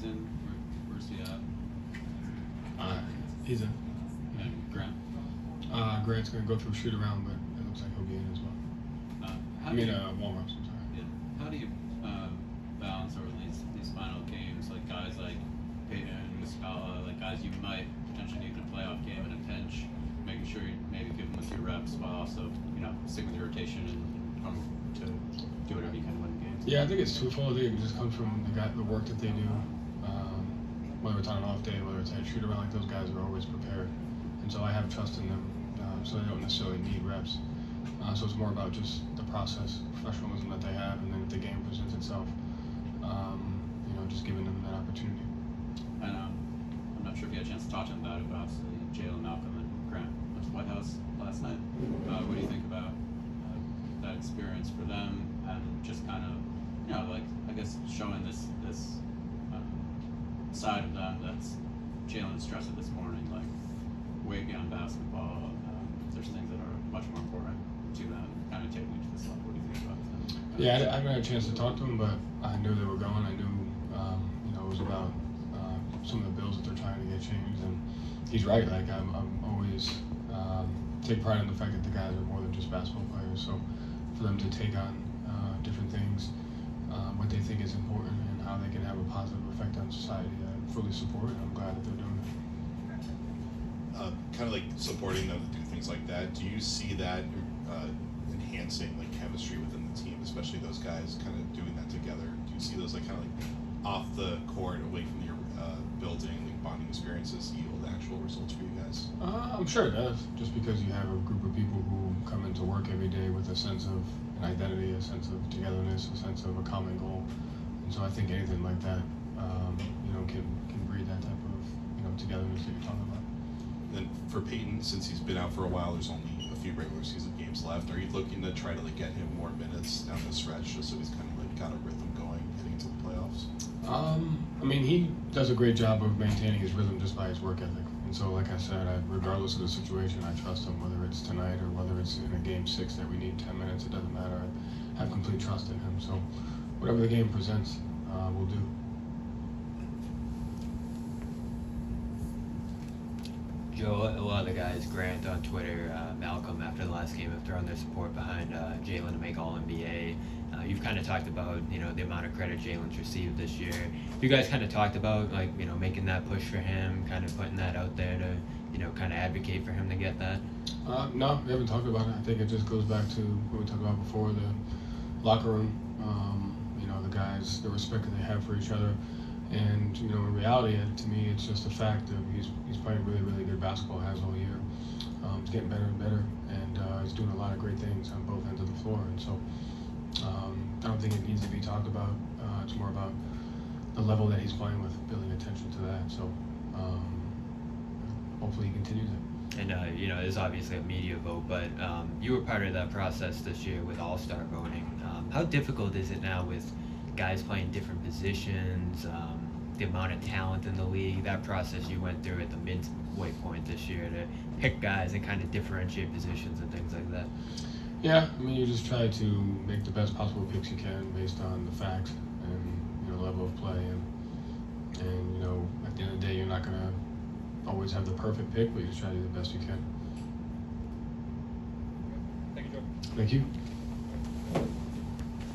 in? Where's he at? He's in. And Grant? Grant's going to go through shoot around, but it looks like he'll be in as well. Warm-ups, I'm sorry. Yeah. How do you balance over these final games, like guys like Peyton, Mazzulla, like guys you might potentially need in a playoff game in a pinch, making sure you maybe give them a few reps while also, stick with your rotation and come to do whatever you can to win games? Yeah, I think it's twofold. I think it just comes from the work that they do. Whether it's on an off day, whether it's at shoot around, like those guys are always prepared. And so I have trust in them, so they don't necessarily need reps. So it's more about just the process, professionalism that they have, and then if the game presents itself, just giving them that opportunity. And I'm not sure if you had a chance to talk to him about it, but obviously Jaylen, Malcolm, and Grant went to the White House last night. What do you think about that experience for them, and just kind of, I guess showing this side of them that's Jaylen stressed it this morning, like way beyond basketball. There's things that are much more important to them, kind of taking it to this level. What do you think about them? Yeah, I haven't had a chance to talk to them, but I knew they were going. I knew, it was about some of the bills that they're trying to get changed, and he's right. Like I'm always take pride in the fact that the guys are more than just basketball players. So for them to take on different things, what they think is important, and how they can have a positive effect on society, I fully support it. I'm glad that they're doing it. Kind of like supporting them to do things like that. Do you see that enhancing like chemistry within the team, especially those guys kind of doing that together? Do you see those like kind of like off the court, away from your building, like bonding experiences yield actual results for you guys? I'm sure it does, just because you have a group of people who come into work every day with a sense of an identity, a sense of togetherness, a sense of a common goal. And so I think anything like that, can breed that type of, togetherness that you're talking about. Then for Peyton, since he's been out for a while, there's only a few regular season games left. Are you looking to try to like get him more minutes down the stretch, just so he's kind of like got a rhythm going heading into the playoffs? He does a great job of maintaining his rhythm just by his work ethic. And so, like I said, regardless of the situation, I trust him, whether it's tonight or whether it's in a game 6 that we need 10 minutes, it doesn't matter. I have complete trust in him. So whatever the game presents, we'll do. Joe, a lot of the guys, Grant on Twitter, Malcolm after the last game have thrown their support behind Jaylen to make All-NBA. You've kind of talked about, the amount of credit Jaylen's received this year. You guys kind of talked about, making that push for him, kind of putting that out there to, kind of advocate for him to get that? No, we haven't talked about it. I think it just goes back to what we talked about before, the locker room, the guys, the respect that they have for each other. And, in reality, to me, it's just a fact that he's playing really, really good basketball, has all year. He's getting better and better, and he's doing a lot of great things on both ends of the floor. And so I don't think it needs to be talked about. It's more about the level that he's playing with, building attention to that. So hopefully he continues it. And, there's obviously a media vote, but you were part of that process this year with All-Star voting. How difficult is it now with guys playing different positions, the amount of talent in the league, that process you went through at the midway point this year to pick guys and kind of differentiate positions and things like that? Yeah, you just try to make the best possible picks you can based on the facts and level of play, and at the end of the day, you're not gonna always have the perfect pick, but you just try to do the best you can. Thank you, Joe. Thank you.